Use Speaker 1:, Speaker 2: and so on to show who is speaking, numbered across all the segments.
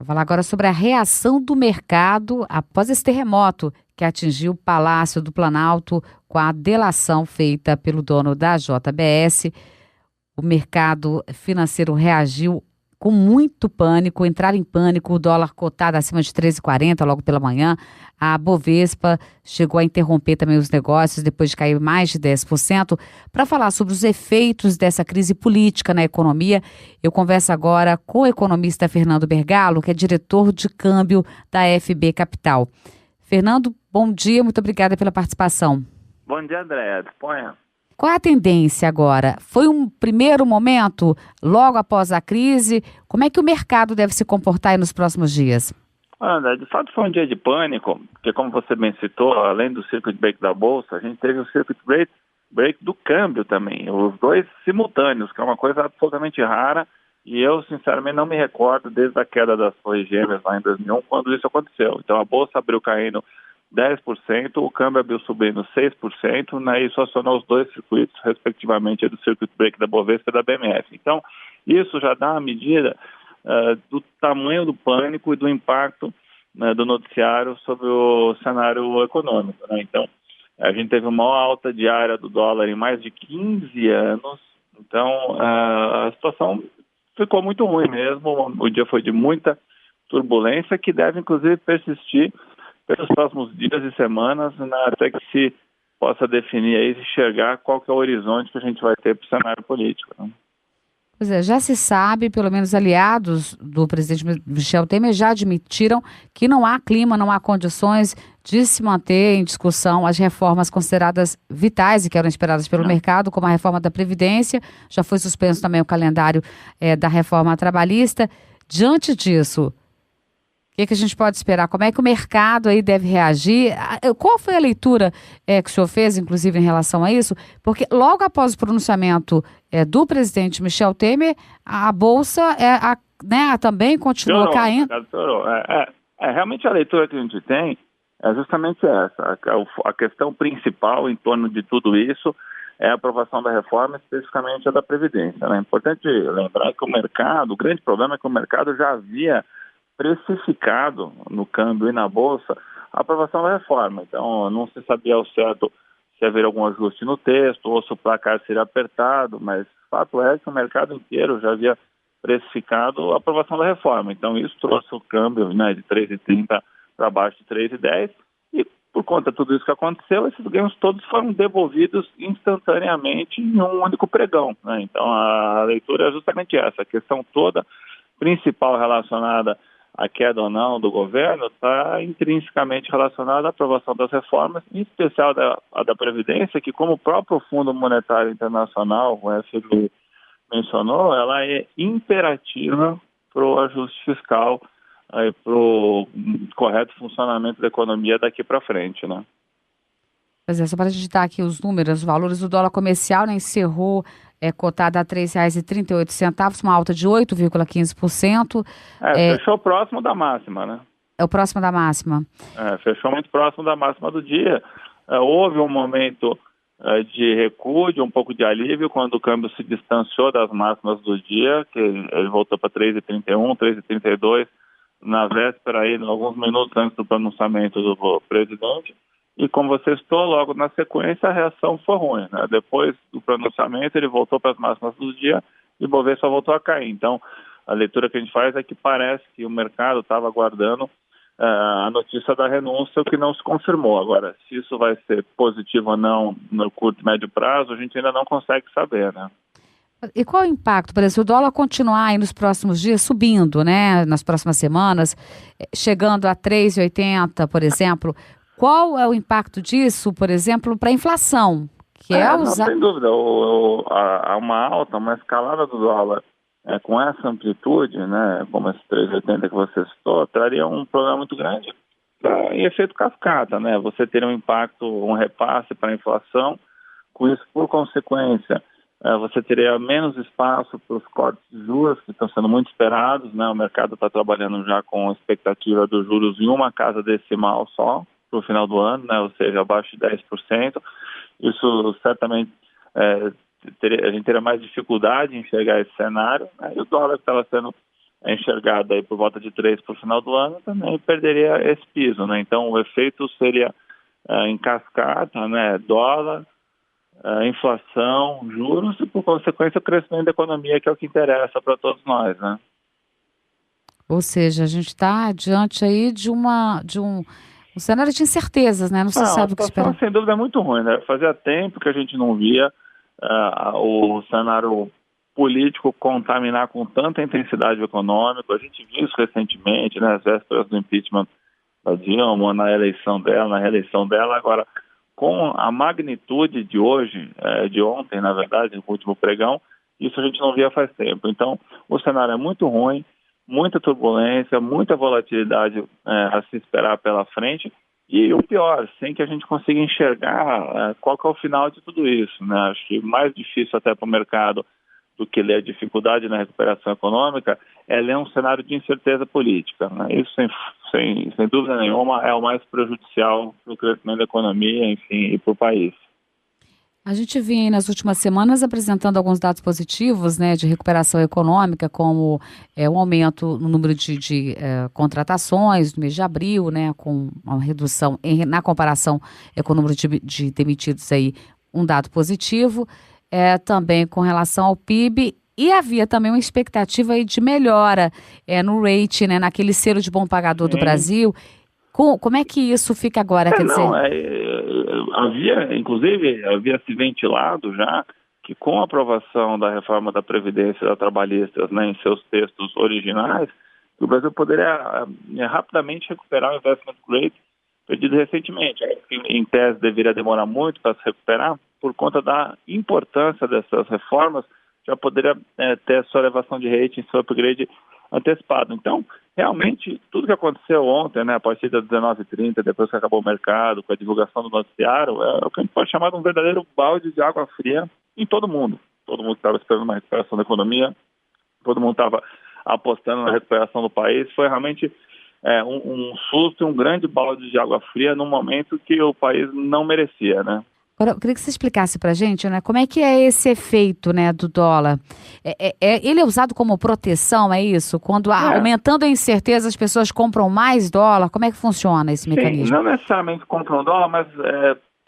Speaker 1: Vou falar agora sobre a reação do mercado após esse terremoto que atingiu o Palácio do Planalto com a delação feita pelo dono da JBS. O mercado financeiro reagiu com muito pânico, entraram em pânico, o dólar cotado acima de 13,40 logo pela manhã. A Bovespa chegou a interromper também os negócios depois de cair mais de 10%. Para falar sobre os efeitos dessa crise política na economia, eu converso agora com o economista Fernando Bergalo, que é diretor de câmbio da FB Capital. Fernando, bom dia, muito obrigada pela participação.
Speaker 2: Bom dia, Andréa. Disponha.
Speaker 1: Qual é a tendência agora? Foi um primeiro momento, logo após a crise? Como é que o mercado deve se comportar aí nos próximos dias?
Speaker 2: André, de fato foi um dia de pânico, porque como você bem citou, além do circuit break da Bolsa, a gente teve o circuit break do câmbio também, os dois simultâneos, que é uma coisa absolutamente rara, e eu sinceramente não me recordo desde a queda das Torres Gêmeas lá em 2001, quando isso aconteceu. Então a Bolsa abriu caindo 10%, o câmbio abriu subindo 6%, né, e isso acionou os dois circuitos, respectivamente, do circuit break da Bovespa e da BMF. Então, isso já dá uma medida do tamanho do pânico e do impacto, né, do noticiário sobre o cenário econômico, né? Então, a gente teve uma maior alta diária do dólar em mais de 15 anos, então a situação ficou muito ruim mesmo, o dia foi de muita turbulência que deve, inclusive, persistir pelos próximos dias e semanas, né, até que se possa definir aí, enxergar qual que é o horizonte que a gente vai ter para o cenário político, né?
Speaker 1: Pois é, já se sabe, pelo menos aliados do presidente Michel Temer já admitiram que não há clima, não há condições de se manter em discussão as reformas consideradas vitais e que eram esperadas pelo mercado, como a reforma da Previdência. Já foi suspenso também o calendário da reforma trabalhista. Diante disso, o que a gente pode esperar? Como é que o mercado aí deve reagir? Qual foi a leitura que o senhor fez, inclusive, em relação a isso? Porque logo após o pronunciamento do presidente Michel Temer, a Bolsa também continuou caindo.
Speaker 2: Realmente a leitura que a gente tem é justamente essa. A questão principal em torno de tudo isso é a aprovação da reforma, especificamente a da Previdência, né? É importante lembrar que o grande problema é que o mercado já havia precificado no câmbio e na Bolsa a aprovação da reforma. Então, não se sabia ao certo se haveria algum ajuste no texto ou se o placar seria apertado, mas o fato é que o mercado inteiro já havia precificado a aprovação da reforma. Então, isso trouxe o câmbio, né, de 3,30 para baixo de 3,10 e por conta de tudo isso que aconteceu, esses ganhos todos foram devolvidos instantaneamente em um único pregão, né? Então, a leitura é justamente essa. A questão toda principal relacionada a queda ou não do governo está intrinsecamente relacionada à aprovação das reformas, em especial a da Previdência, que como o próprio Fundo Monetário Internacional, o FMI, mencionou, ela é imperativa para o ajuste fiscal, para o correto funcionamento da economia daqui para frente, né?
Speaker 1: Pois é, só para a gente dar aqui os números, os valores do dólar comercial, né, encerrou cotada a R$ 3,38, uma alta de 8,15%.
Speaker 2: Fechou próximo da máxima, né?
Speaker 1: É o próximo da máxima.
Speaker 2: Fechou muito próximo da máxima do dia. Houve um momento de recuo, de um pouco de alívio, quando o câmbio se distanciou das máximas do dia, que ele voltou para 3,31, 3,32, na véspera, aí, alguns minutos antes do pronunciamento do presidente. E como você citou, logo na sequência a reação foi ruim, né? Depois do pronunciamento ele voltou para as máximas do dia e o Bovespa voltou a cair. Então a leitura que a gente faz é que parece que o mercado estava aguardando a notícia da renúncia, o que não se confirmou. Agora, se isso vai ser positivo ou não no curto e médio prazo, a gente ainda não consegue saber, né?
Speaker 1: E qual o impacto, por exemplo, se o dólar continuar aí nos próximos dias subindo, né, nas próximas semanas, chegando a 3,80, por exemplo, qual é o impacto disso, por exemplo, para a inflação?
Speaker 2: Não, sem dúvida, há uma alta, uma escalada do dólar com essa amplitude, né, como esse 3,80 que você citou, traria um problema muito grande em efeito cascata, né? Você teria um impacto, um repasse para a inflação, com isso, por consequência, você teria menos espaço para os cortes de juros que estão sendo muito esperados, né? O mercado está trabalhando já com a expectativa dos juros em uma casa decimal só para o final do ano, né? Ou seja, abaixo de 10%. Isso certamente a gente teria mais dificuldade em enxergar esse cenário, né? E o dólar que estava sendo é enxergado aí por volta de 3 para o final do ano, também perderia esse piso, né? Então o efeito seria em cascata, né? Dólar, inflação, juros e, por consequência, o crescimento da economia, que é o que interessa para todos nós, né?
Speaker 1: Ou seja, a gente está diante aí um cenário de incertezas, né? Não se
Speaker 2: Não, a
Speaker 1: sabe o que
Speaker 2: situação,
Speaker 1: esperar.
Speaker 2: sem dúvida, é muito ruim, né? Fazia tempo que a gente não via o cenário político contaminar com tanta intensidade econômica. A gente viu isso recentemente, né? Às vésperas do impeachment da Dilma, na eleição dela, na reeleição dela. Agora, com a magnitude de hoje, de ontem, na verdade, no último pregão, isso a gente não via faz tempo. Então, o cenário é muito ruim, muita turbulência, muita volatilidade a se esperar pela frente. E o pior, sem que a gente consiga enxergar qual que é o final de tudo isso, né? Acho que mais difícil até para o mercado do que ler a dificuldade na recuperação econômica é ler um cenário de incerteza política, né? Isso, sem dúvida nenhuma, é o mais prejudicial para o crescimento da economia, enfim, e para o país.
Speaker 1: A gente vinha aí nas últimas semanas apresentando alguns dados positivos, né, de recuperação econômica, como um aumento no número de contratações no mês de abril, né, com uma redução na comparação com o número de demitidos aí, um dado positivo, também com relação ao PIB. E havia também uma expectativa aí de melhora no rate, né, naquele selo de bom pagador do
Speaker 2: Sim.
Speaker 1: Brasil. Como é que isso fica agora? Quer dizer...
Speaker 2: havia se ventilado já que com a aprovação da reforma da Previdência e da Trabalhistas, né, em seus textos originais, que o Brasil poderia rapidamente recuperar o investment grade perdido recentemente. Em tese deveria demorar muito para se recuperar, por conta da importância dessas reformas, já poderia ter a sua elevação de rating, seu upgrade antecipado. Então, realmente, tudo que aconteceu ontem, né, a partir das 19h30, depois que acabou o mercado, com a divulgação do noticiário, é o que a gente pode chamar de um verdadeiro balde de água fria em todo mundo. Todo mundo estava esperando uma recuperação da economia, todo mundo estava apostando na recuperação do país. Foi realmente um susto e um grande balde de água fria num momento que o país não merecia, né?
Speaker 1: Agora, eu queria que você explicasse para a gente, né, como é que é esse efeito, né, do dólar. Ele é usado como proteção, é isso? Quando aumentando a incerteza, as pessoas compram mais dólar? Como é que funciona esse mecanismo?
Speaker 2: Sim, não necessariamente compram dólar, mas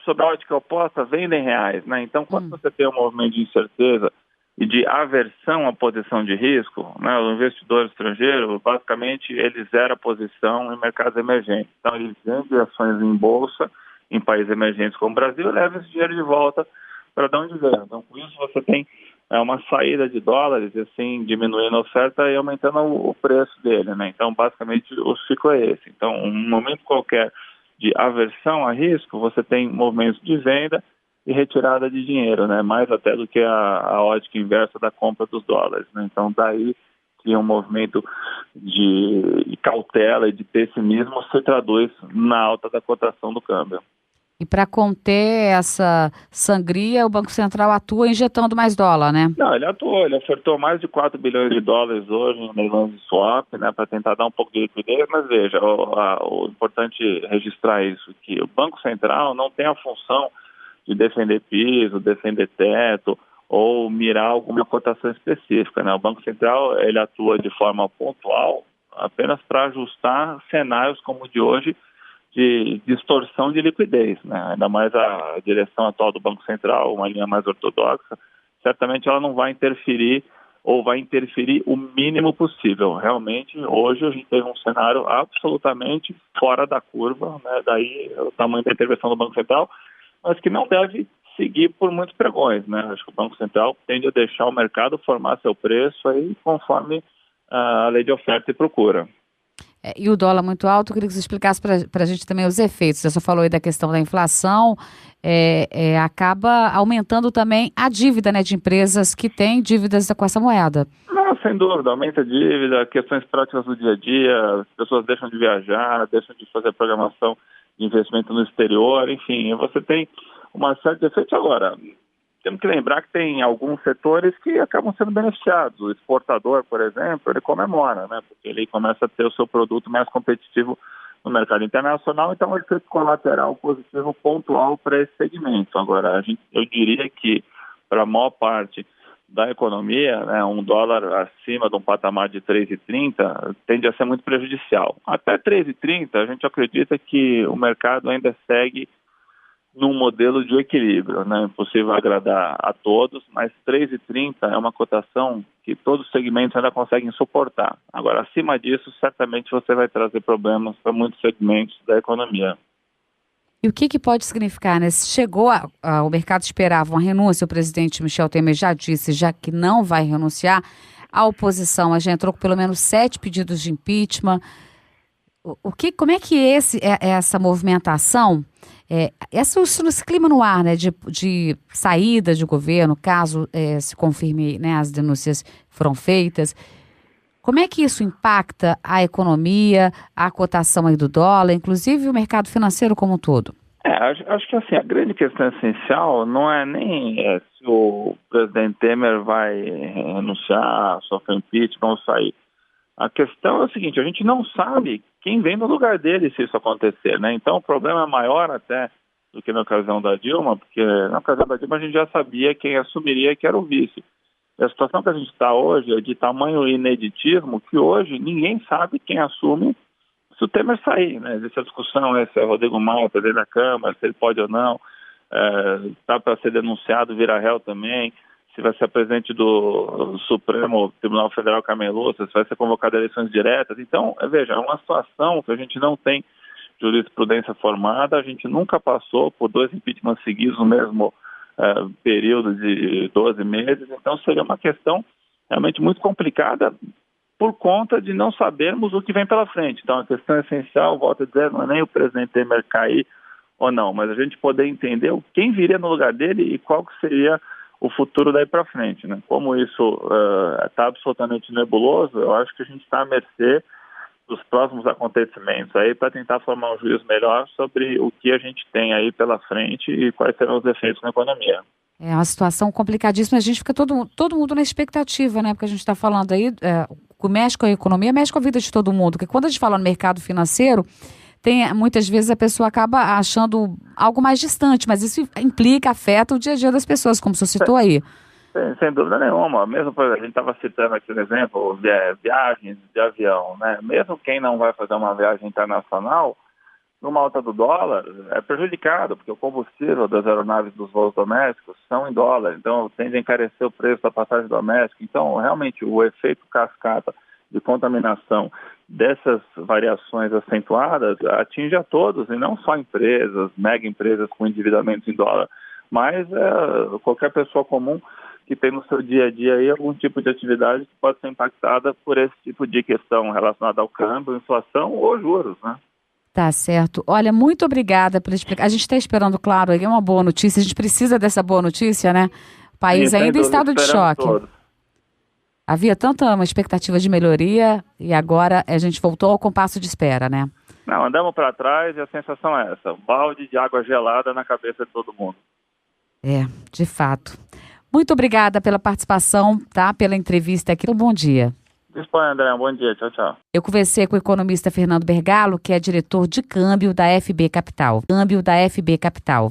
Speaker 2: sob a ótica oposta, vendem reais, né? Então, quando você tem um movimento de incerteza e de aversão à posição de risco, né, o investidor estrangeiro, basicamente, ele zera a posição em mercados emergentes. Então, ele vende ações em bolsa, em países emergentes como o Brasil, e leva esse dinheiro de volta para de onde veio. Então, com isso, você tem uma saída de dólares, e assim, diminuindo a oferta e aumentando o preço dele, né? Então, basicamente, o ciclo é esse. Então, um momento qualquer de aversão a risco, você tem movimentos de venda e retirada de dinheiro, né? Mais até do que a ótica inversa da compra dos dólares, né? Então, daí que um movimento de cautela e de pessimismo se traduz na alta da cotação do câmbio.
Speaker 1: E para conter essa sangria, o Banco Central atua injetando mais dólar, né?
Speaker 2: Não, ele atuou, ele ofertou mais de 4 bilhões de dólares hoje em leilões de swap, né, para tentar dar um pouco de liquidez, mas veja, o importante registrar isso, que o Banco Central não tem a função de defender piso, defender teto ou mirar alguma cotação específica, né? O Banco Central, ele atua de forma pontual apenas para ajustar cenários como o de hoje, de distorção de liquidez, né? Ainda mais a direção atual do Banco Central, uma linha mais ortodoxa, certamente ela não vai interferir ou vai interferir o mínimo possível. Realmente, hoje a gente teve um cenário absolutamente fora da curva, né? Daí o tamanho da intervenção do Banco Central, mas que não deve seguir por muitos pregões, né? Acho que o Banco Central tende a deixar o mercado formar seu preço aí conforme a lei de oferta e procura.
Speaker 1: E o dólar muito alto, eu queria que você explicasse para a gente também os efeitos. Você só falou aí da questão da inflação, acaba aumentando também a dívida, né, de empresas que têm dívidas com essa moeda.
Speaker 2: Não, sem dúvida, aumenta a dívida, questões práticas do dia a dia, as pessoas deixam de viajar, deixam de fazer programação de investimento no exterior, enfim, você tem uma série de efeitos. Agora, temos que lembrar que tem alguns setores que acabam sendo beneficiados. O exportador, por exemplo, ele comemora, né? Porque ele começa a ter o seu produto mais competitivo no mercado internacional, então ele efeito colateral positivo pontual para esse segmento. Agora, eu diria que para a maior parte da economia, né, um dólar acima de um patamar de 3,30 tende a ser muito prejudicial. Até 3,30 a gente acredita que o mercado ainda segue num modelo de equilíbrio, né? Impossível agradar a todos, mas 3,30 é uma cotação que todos os segmentos ainda conseguem suportar. Agora, acima disso, certamente você vai trazer problemas para muitos segmentos da economia.
Speaker 1: E o que pode significar, né? Se o mercado esperava uma renúncia, o presidente Michel Temer já disse já que não vai renunciar, a oposição já entrou com pelo menos 7 pedidos de impeachment. Como é que essa movimentação, esse clima no ar, né, de saída de governo, caso se confirme, né, as denúncias foram feitas, como é que isso impacta a economia, a cotação aí do dólar, inclusive o mercado financeiro como um todo?
Speaker 2: Acho que assim, a grande questão essencial não é nem se o presidente Temer vai renunciar, sofrer impeachment ou sair. A questão é o seguinte, a gente não sabe quem vem no lugar dele se isso acontecer, né? Então o problema é maior até do que na ocasião da Dilma, porque na ocasião da Dilma a gente já sabia quem assumiria, que era o vice. E a situação que a gente está hoje é de tamanho ineditismo que hoje ninguém sabe quem assume se o Temer sair, né? Existe a discussão se é Rodrigo Maia, presidente da Câmara, se ele pode ou não, está para ser denunciado, vira réu também, se vai ser presidente do Supremo Tribunal Federal Cameloto, se vai ser convocado a eleições diretas. Então, veja, é uma situação que a gente não tem jurisprudência formada, a gente nunca passou por 2 impeachments seguidos no mesmo período de 12 meses, então seria uma questão realmente muito complicada por conta de não sabermos o que vem pela frente. Então a questão essencial, volto a dizer, não é nem o presidente Temer cair ou não, mas a gente poder entender quem viria no lugar dele e qual que seria o futuro daí para frente, né? Como isso está absolutamente nebuloso, eu acho que a gente está à mercê dos próximos acontecimentos aí para tentar formar um juízo melhor sobre o que a gente tem aí pela frente e quais serão os efeitos na economia.
Speaker 1: É uma situação complicadíssima, a gente fica todo mundo na expectativa, né? Porque a gente está falando aí, mexe com a economia, mexe com a vida de todo mundo, porque quando a gente fala no mercado financeiro, muitas vezes a pessoa acaba achando algo mais distante, mas isso afeta o dia a dia das pessoas, como você citou aí.
Speaker 2: Sem dúvida nenhuma. Mesmo, a gente estava citando aqui no exemplo, viagens de avião, né? Mesmo quem não vai fazer uma viagem internacional, numa alta do dólar, é prejudicado, porque o combustível das aeronaves dos voos domésticos são em dólar, então tende a encarecer o preço da passagem doméstica. Então, realmente, o efeito cascata de contaminação dessas variações acentuadas atinge a todos, e não só empresas, mega empresas com endividamentos em dólar, mas qualquer pessoa comum que tem no seu dia a dia aí algum tipo de atividade que pode ser impactada por esse tipo de questão relacionada ao câmbio, inflação ou juros, né?
Speaker 1: Tá certo. Olha, muito obrigada pela explicação. A gente está esperando, claro, aí uma boa notícia. A gente precisa dessa boa notícia, né? O país ainda em estado de choque. Todos. Havia tanta uma expectativa de melhoria e agora a gente voltou ao compasso de espera, né?
Speaker 2: Não, andamos para trás e a sensação é essa. Um balde de água gelada na cabeça de todo mundo.
Speaker 1: De fato. Muito obrigada pela participação, tá? Pela entrevista aqui. Um bom dia.
Speaker 2: Dispõe, André. Um bom dia. Tchau, tchau.
Speaker 1: Eu conversei com o economista Fernando Bergalo, que é diretor de câmbio da FB Capital. Câmbio da FB Capital.